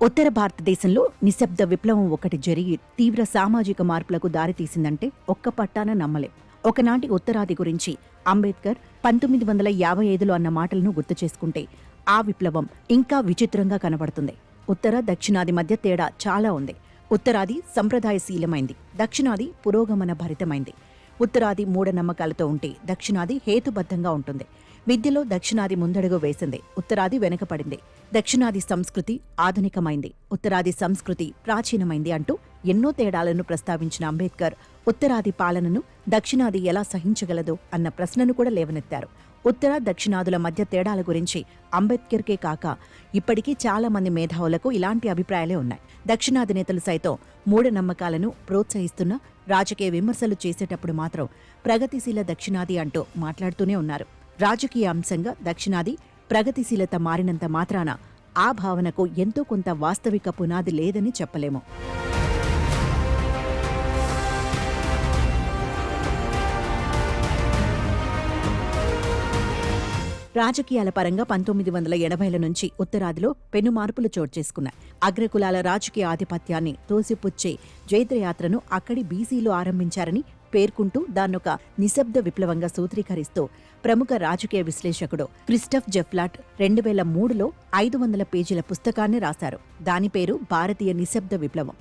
ఉత్తర భారతదేశంలో నిశ్శబ్ద విప్లవం ఒకటి జరిగి తీవ్ర సామాజిక మార్పులకు దారితీసిందంటే ఒక్క పట్టాన నమ్మలేం. ఒకనాటి ఉత్తరాది గురించి అంబేద్కర్ 1955లో అన్న మాటలను గుర్తు చేసుకుంటే ఆ విప్లవం ఇంకా విచిత్రంగా కనబడుతుంది. ఉత్తర దక్షిణాది మధ్య తేడా చాలా ఉంది. ఉత్తరాది సంప్రదాయశీలమైంది, దక్షిణాది పురోగమన భరితమైంది. ఉత్తరాది మూఢనమ్మకాలతో ఉంటే దక్షిణాది హేతుబద్ధంగా ఉంటుంది. విద్యలో దక్షిణాది ముందడుగు వేసింది, ఉత్తరాది వెనకపడింది. దక్షిణాది సంస్కృతి ఆధునికమైంది, ఉత్తరాది సంస్కృతి ప్రాచీనమైంది అంటూ ఎన్నో తేడాలను ప్రస్తావించిన అంబేద్కర్ ఉత్తరాది పాలనను దక్షిణాది ఎలా సహించగలదు అన్న ప్రశ్నను కూడా లేవనెత్తారు. ఉత్తర దక్షిణాదుల మధ్య తేడాల గురించి అంబేద్కర్కే కాక ఇప్పటికీ చాలా మంది మేధావులకు ఇలాంటి అభిప్రాయాలే ఉన్నాయి. దక్షిణాది నేతలు సైతం మూఢనమ్మకాలను ప్రోత్సహిస్తున్న రాజకీయ విమర్శలు చేసేటప్పుడు మాత్రం ప్రగతిశీల దక్షిణాది అంటూ మాట్లాడుతూనే ఉన్నారు. రాజకీయ అంశంగా దక్షిణాది ప్రగతిశీలత మారినంత మాత్రాన ఆ భావనకు ఎంతో కొంత వాస్తవిక పునాది లేదని చెప్పలేము. రాజకీయాల పరంగా 1980ల నుంచి ఉత్తరాదిలో పెను మార్పులు చోటు చేసుకున్నాయి. అగ్రకులాల రాజకీయ ఆధిపత్యాన్ని తోసిపుచ్చే జైత్రయాత్రను అక్కడి బీసీలు ఆరంభించారని పేర్కొంటూ దాన్నొక నిశ్శబ్ద విప్లవంగా సూత్రీకరిస్తూ ప్రముఖ రాజకీయ విశ్లేషకుడు క్రిస్టఫ్ జెఫ్లాట్ 2003లో 500 పేజీల పుస్తకాన్ని రాశారు. దాని పేరు భారతీయ నిశ్శబ్ద విప్లవం.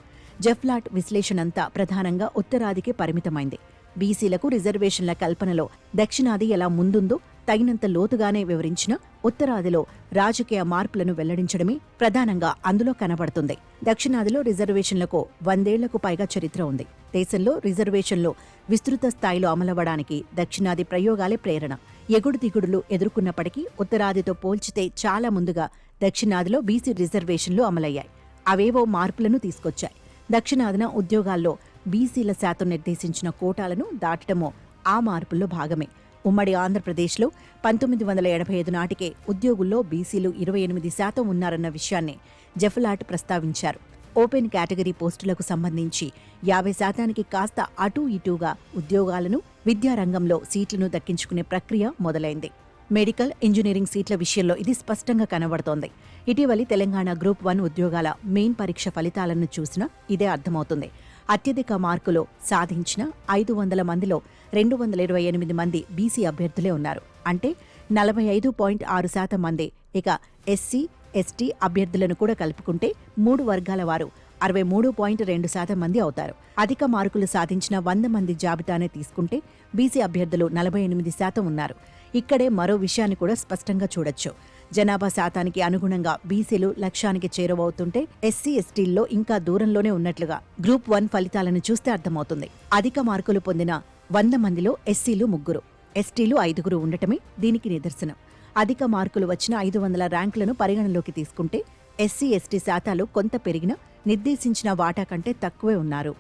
జెఫ్లాట్ విశ్లేషణంతా ప్రధానంగా ఉత్తరాదికే పరిమితమైంది. బీసీలకు రిజర్వేషన్ల కల్పనలో దక్షిణాది ఎలా ముందుందో తగినంత లోతుగానే వివరించిన ఉత్తరాదిలో రాజకీయ మార్పులను వెల్లడించడమే ప్రధానంగా అందులో కనబడుతుంది. దక్షిణాదిలో రిజర్వేషన్లకు 100 ఏళ్లకు పైగా చరిత్ర ఉంది. దేశంలో రిజర్వేషన్లు విస్తృత స్థాయిలో అమలవ్వడానికి దక్షిణాది ప్రయోగాలే ప్రేరణ. ఎగుడు దిగుడులు ఎదుర్కొన్నప్పటికీ ఉత్తరాదితో పోల్చితే చాలా ముందుగా దక్షిణాదిలో బీసీ రిజర్వేషన్లు అమలయ్యాయి. అవేవో మార్పులను తీసుకొచ్చాయి. దక్షిణాదిన ఉద్యోగాల్లో బీసీల శాతం నిర్దేశించిన కోటాలను దాటడమో ఆ మార్పుల్లో భాగమే. ఉమ్మడి ఆంధ్రప్రదేశ్లో 1985 నాటికే ఉద్యోగుల్లో బీసీలు 28% ఉన్నారన్న విషయాన్ని జెఫ్లాట్ ప్రస్తావించారు. ఓపెన్ కేటగిరీ పోస్టులకు సంబంధించి 50%కి కాస్త అటూ ఇటూగా ఉద్యోగాలను, విద్యారంగంలో సీట్లను దక్కించుకునే ప్రక్రియ మొదలైంది. మెడికల్, ఇంజనీరింగ్ సీట్ల విషయంలో ఇది స్పష్టంగా కనబడుతోంది. ఇటీవలి తెలంగాణ గ్రూప్ 1 ఉద్యోగాల మెయిన్ పరీక్ష ఫలితాలను చూసినా ఇదే అర్థమవుతుంది. అత్యధిక మార్కులు సాధించిన 500 మందిలో 228 మంది బీసీ అభ్యర్థులే ఉన్నారు. అంటే 45.6% మంది. ఇక ఎస్సీ, ఎస్టీ అభ్యర్థులను కూడా కలుపుకుంటే 3 వర్గాల వారు 63.2% మంది అవుతారు. అధిక మార్కులు సాధించిన 100 మంది జాబితానే తీసుకుంటే బీసీ అభ్యర్థులు 48% ఉన్నారు. ఇక్కడే మరో విషయాన్ని కూడా స్పష్టంగా చూడొచ్చు. జనాభా శాతానికి అనుగుణంగా బీసీలు లక్ష్యానికి చేరువవుతుంటే ఎస్సీ, ఎస్టీల్లో ఇంకా దూరంలోనే ఉన్నట్లుగా గ్రూప్ 1 ఫలితాలను చూస్తే అర్థమవుతుంది. అధిక మార్కులు పొందిన 100 మందిలో ఎస్సీలు 3, ఎస్టీలు 5 ఉండటమే దీనికి నిదర్శనం. అధిక మార్కులు వచ్చిన 500 ర్యాంకులను పరిగణలోకి తీసుకుంటే ఎస్సీ, ఎస్టీ శాతాలు కొంత పెరిగినా నిర్దేశించిన వాటా కంటే తక్కువే ఉన్నారు.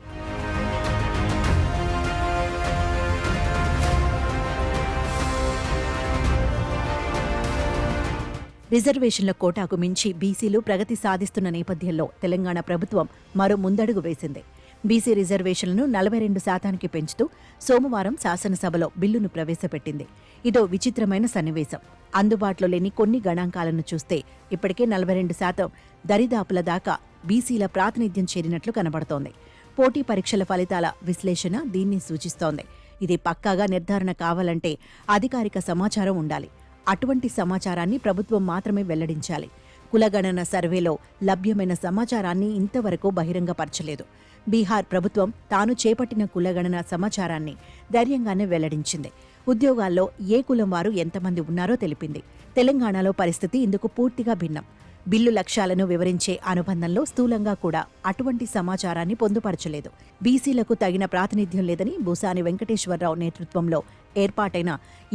రిజర్వేషన్ల కోటాకు మించి బీసీలు ప్రగతి సాధిస్తున్న నేపథ్యంలో తెలంగాణ ప్రభుత్వం మరో ముందడుగు వేసింది. బీసీ రిజర్వేషన్లను 42%కి పెంచుతూ సోమవారం శాసనసభలో బిల్లును ప్రవేశపెట్టింది. ఇదో విచిత్రమైన సన్నివేశం. అందుబాటులో లేని కొన్ని గణాంకాలను చూస్తే ఇప్పటికే 42% దరిదాపుల దాకా బీసీల ప్రాతినిధ్యం చేరినట్లు కనబడుతోంది. పోటీ పరీక్షల ఫలితాల విశ్లేషణ దీన్ని సూచిస్తోంది. ఇది పక్కాగా నిర్ధారణ కావాలంటే అధికారిక సమాచారం ఉండాలి. అటువంటి సమాచారాన్ని ప్రభుత్వం మాత్రమే వెల్లడించాలి. కులగణన సర్వేలో లభ్యమైన సమాచారాన్ని ఇంతవరకు బహిరంగపరచలేదు. బీహార్ ప్రభుత్వం తాను చేపట్టిన కులగణన సమాచారాన్ని ధైర్యంగానే వెల్లడించింది. ఉద్యోగాల్లో ఏ కులం వారు ఎంతమంది ఉన్నారో తెలిపింది. తెలంగాణలో పరిస్థితి ఇందుకు పూర్తిగా భిన్నం. బిల్లు లక్ష్యాలను వివరించే అనుబంధంలో స్థూలంగా కూడా అటువంటి సమాచారాన్ని పొందుపరచలేదు. బీసీలకు తగిన ప్రాతినిధ్యం లేదని భూసాని వెంకటేశ్వరరావు నేతృత్వంలో ఏర్పాటైన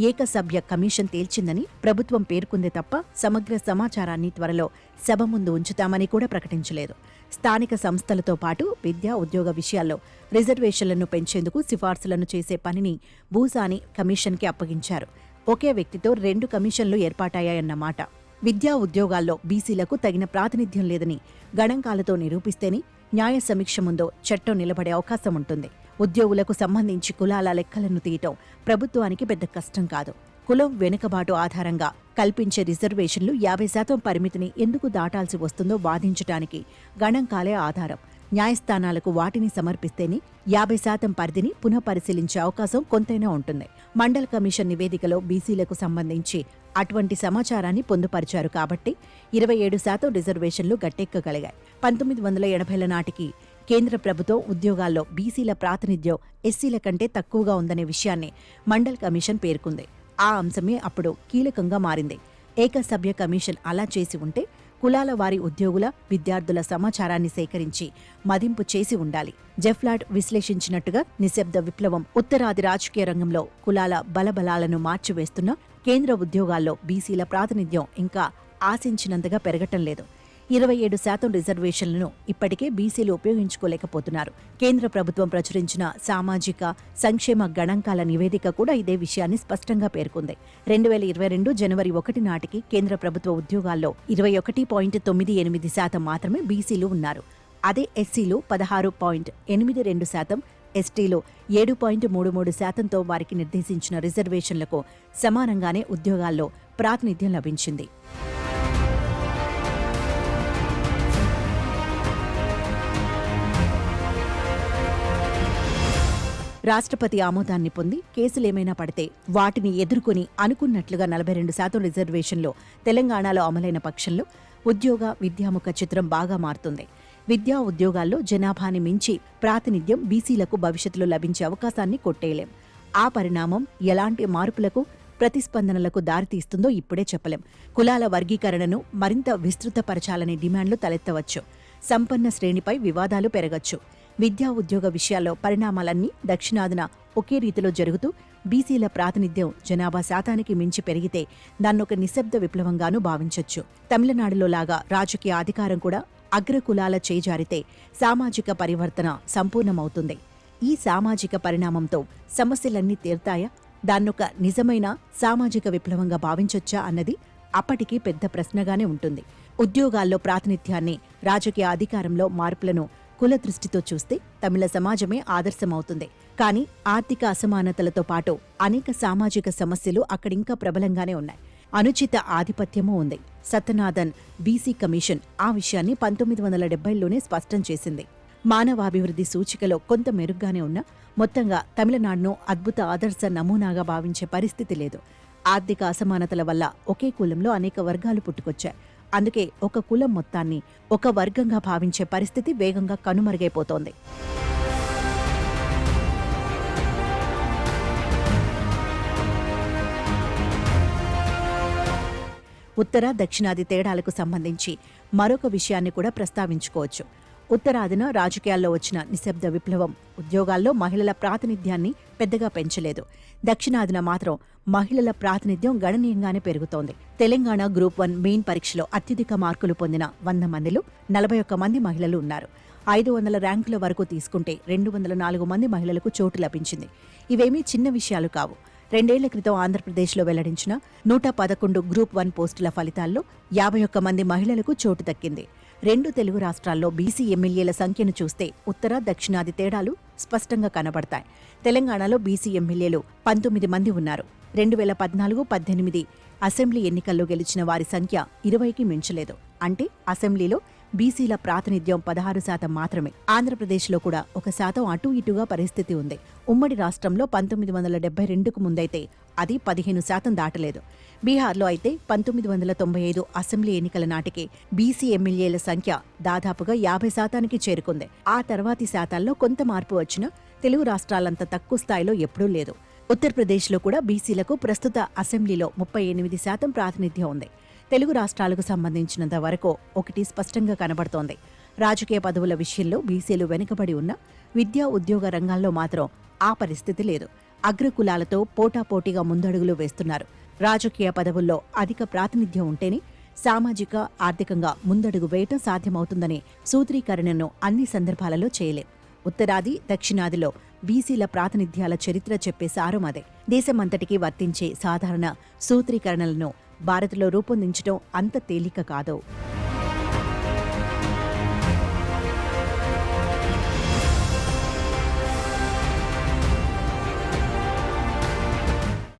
ఏకసభ్య కమిషన్ తేల్చిందని ప్రభుత్వం పేర్కొంది తప్ప సమగ్ర సమాచారాన్ని త్వరలో సభ ముందు ఉంచుతామని కూడా ప్రకటించలేదు. స్థానిక సంస్థలతో పాటు విద్యా, ఉద్యోగ విషయాల్లో రిజర్వేషన్లను పెంచేందుకు సిఫార్సులను చేసే పనిని భూసాని కమిషన్కి అప్పగించారు. ఒకే వ్యక్తితో 2 కమిషన్లు ఏర్పాటయ్యాయన్నమాట. విద్యా, ఉద్యోగాల్లో బీసీలకు తగిన ప్రాతినిధ్యం లేదని గణాంకాలతో నిరూపిస్తేనే న్యాయ సమీక్ష ముందో చట్టం నిలబడే అవకాశం ఉంటుంది. ఉద్యోగులకు సంబంధించి కులాల లెక్కలను తీయటం ప్రభుత్వానికి పెద్ద కష్టం కాదు. కులం వెనుకబాటు ఆధారంగా కల్పించే రిజర్వేషన్లు 50% పరిమితిని ఎందుకు దాటాల్సి వస్తుందో వాదించటానికి గణాంకాలే ఆధారం. న్యాయస్థానాలకు వాటిని సమర్పిస్తేనే 50% పరిధిని పునఃపరిశీలించే అవకాశం కొంతైనా ఉంటుంది. మండల్ కమిషన్ నివేదికలో బీసీలకు సంబంధించి అటువంటి సమాచారాన్ని పొందుపరిచారు కాబట్టి 27% రిజర్వేషన్లు గట్టెక్కగలిగాయి. 1980ల నాటికి కేంద్ర ప్రభుత్వం ఉద్యోగాల్లో బీసీల ప్రాతినిధ్యం ఎస్సీల కంటే తక్కువగా ఉందనే విషయాన్ని మండల్ కమిషన్ పేర్కొంది. ఆ అంశమే అప్పుడు కీలకంగా మారింది. ఏకసభ్య కమిషన్ అలా చేసి ఉంటే కులాల వారి ఉద్యోగుల, విద్యార్థుల సమాచారాన్ని సేకరించి మదింపు చేసి ఉండాలి. జెఫ్లాట్ విశ్లేషించినట్టుగా నిశ్శబ్ద విప్లవం ఉత్తరాది రాజకీయ రంగంలో కులాల బలబలాలను మార్చివేస్తున్న కేంద్ర ఉద్యోగాల్లో బీసీల ప్రాతినిధ్యం ఇంకా ఆశించినంతగా పెరగటం లేదు. 27% రిజర్వేషన్లను ఇప్పటికే బీసీలు ఉపయోగించుకోలేకపోతున్నారు. కేంద్ర ప్రభుత్వం ప్రచురించిన సామాజిక సంక్షేమ గణాంకాల నివేదిక కూడా ఇదే విషయాన్ని స్పష్టంగా పేర్కొంది. 2022 జనవరి 1 నాటికి కేంద్ర ప్రభుత్వ ఉద్యోగాల్లో 21.98% మాత్రమే బీసీలు ఉన్నారు. అదే ఎస్సీలు 16.82%, ఎస్టీలు 7.33%తో వారికి నిర్దేశించిన రిజర్వేషన్లకు సమానంగానే ఉద్యోగాల్లో ప్రాతినిధ్యం లభించింది. రాష్ట్రపతి ఆమోదాన్ని పొంది కేసులేమైనా పడితే వాటిని ఎదుర్కొని అనుకున్నట్లుగా 42% రిజర్వేషన్లు తెలంగాణలో అమలైన పక్షంలో ఉద్యోగ, విద్యాముఖ చిత్రం బాగా మారుతుంది. విద్యా ఉద్యోగాల్లో జనాభాని మించి ప్రాతినిధ్యం బీసీలకు భవిష్యత్తులో లభించే అవకాశాన్ని కొట్టేయలేం. ఆ పరిణామం ఎలాంటి మార్పులకు, ప్రతిస్పందనలకు దారితీస్తుందో ఇప్పుడే చెప్పలేం. కులాల వర్గీకరణను మరింత విస్తృతపరచాలనే డిమాండ్లు తలెత్తవచ్చు. సంపన్న శ్రేణిపై వివాదాలు పెరగచ్చు. విద్యా ఉద్యోగ విషయాల్లో పరిణామాలన్నీ దక్షిణాదిన ఒకే రీతిలో జరుగుతూ బీసీల ప్రాతినిధ్యం జనాభా శాతానికి మించి పెరిగితే దాన్నొక నిశ్శబ్ద విప్లవంగానూ భావించొచ్చు. తమిళనాడులో లాగా రాజకీయ అధికారం కూడా అగ్రకులాల చేజారితే సామాజిక పరివర్తన సంపూర్ణమవుతుంది. ఈ సామాజిక పరిణామంతో సమస్యలన్నీ తీరుతాయా? దాన్నొక నిజమైన సామాజిక విప్లవంగా భావించొచ్చా అన్నది అప్పటికీ పెద్ద ప్రశ్నగానే ఉంటుంది. ఉద్యోగాల్లో ప్రాతినిధ్యాన్ని, రాజకీయ అధికారంలో మార్పులను కుల దృష్టితో చూస్తే తమిళ సమాజమే ఆదర్శమవుతుంది. కానీ ఆర్థిక అసమానతలతో పాటు అనేక సామాజిక సమస్యలు అక్కడింకా ప్రబలంగానే ఉన్నాయి. అనుచిత ఆధిపత్యమూ ఉంది. సత్యనాథన్ బీసీ కమిషన్ ఆ విషయాన్ని 1970లోనే స్పష్టం చేసింది. మానవాభివృద్ధి సూచికలో కొంత మెరుగ్గానే ఉన్నా మొత్తంగా తమిళనాడును అద్భుత ఆదర్శ నమూనాగా భావించే పరిస్థితి లేదు. ఆర్థిక అసమానతల వల్ల ఒకే కులంలో అనేక వర్గాలు పుట్టుకొచ్చాయి. అందుకే ఒక కులం మొత్తాన్ని ఒక వర్గంగా భావించే పరిస్థితి వేగంగా కనుమరుగైపోతోంది. ఉత్తర, దక్షిణాది తేడాలకు సంబంధించి మరొక విషయాన్ని కూడా ప్రస్తావించుకోవచ్చు. ఉత్తరాదిన రాజకీయాల్లో వచ్చిన నిశ్శబ్ద విప్లవం ఉద్యోగాల్లో మహిళల ప్రాతినిధ్యాన్ని పెద్దగా పెంచలేదు. దక్షిణాదిన మాత్రం మహిళల ప్రాతినిధ్యం గణనీయంగానే పెరుగుతోంది. తెలంగాణ గ్రూప్ 1 మెయిన్ పరీక్షలో అత్యధిక మార్కులు పొందిన 100 మందిలో 41 మంది మహిళలు ఉన్నారు. 500 ర్యాంకుల వరకు తీసుకుంటే 204 మంది మహిళలకు చోటు లభించింది. ఇవేమీ చిన్న విషయాలు కావు. 2 ఏళ్ల క్రితం ఆంధ్రప్రదేశ్లో వెల్లడించిన 111 గ్రూప్ 1 పోస్టుల ఫలితాల్లో 51 మంది మహిళలకు చోటు దక్కింది. 2 తెలుగు రాష్ట్రాల్లో బీసీ ఎమ్మెల్యేల సంఖ్యను చూస్తే ఉత్తర, దక్షిణాది తేడాలు స్పష్టంగా కనబడతాయి. తెలంగాణలో బీసీ ఎమ్మెల్యేలు 19 మంది ఉన్నారు. 2014-18 అసెంబ్లీ ఎన్నికల్లో గెలిచిన వారి సంఖ్య 20కి మించలేదు. అంటే అసెంబ్లీలో బీసీల ప్రాతినిధ్యం 16% మాత్రమే. ఆంధ్రప్రదేశ్లో కూడా 1% అటూ ఇటుగా పరిస్థితి ఉంది. ఉమ్మడి రాష్ట్రంలో 1972కు ముందైతే అది 15% దాటలేదు. బీహార్లో అయితే 1995 అసెంబ్లీ ఎన్నికల నాటికి బీసీ ఎమ్మెల్యేల సంఖ్య దాదాపుగా 50%కి చేరుకుంది. ఆ తర్వాతి శాతాల్లో కొంత మార్పు వచ్చినా తెలుగు రాష్ట్రాలంత తక్కువ స్థాయిలో ఎప్పుడూ లేదు. ఉత్తరప్రదేశ్లో కూడా బీసీలకు ప్రస్తుత అసెంబ్లీలో 38% ప్రాతినిధ్యం ఉంది. తెలుగు రాష్ట్రాలకు సంబంధించినంత వరకు ఒకటి స్పష్టంగా కనబడుతోంది. రాజకీయ పదవుల విషయంలో బీసీలు వెనుకబడి ఉన్న విద్యా, ఉద్యోగ రంగాల్లో మాత్రం ఆ పరిస్థితి లేదు. అగ్రకులాలతో పోటాపోటీగా ముందడుగులు వేస్తున్నారు. రాజకీయ పదవుల్లో అధిక ప్రాతినిధ్యం ఉంటేనే సామాజిక, ఆర్థికంగా ముందడుగు వేయటం సాధ్యమవుతుందనే సూత్రీకరణను అన్ని సందర్భాలలో చేయలేం. ఉత్తరాది, దక్షిణాదిలో బీసీల ప్రాతినిధ్యాల చరిత్ర చెప్పే సారం అదే. దేశమంతటికీ వర్తించే సాధారణ సూత్రీకరణలను భారత్లో రూపొందించడం అంత తేలిక కాదు.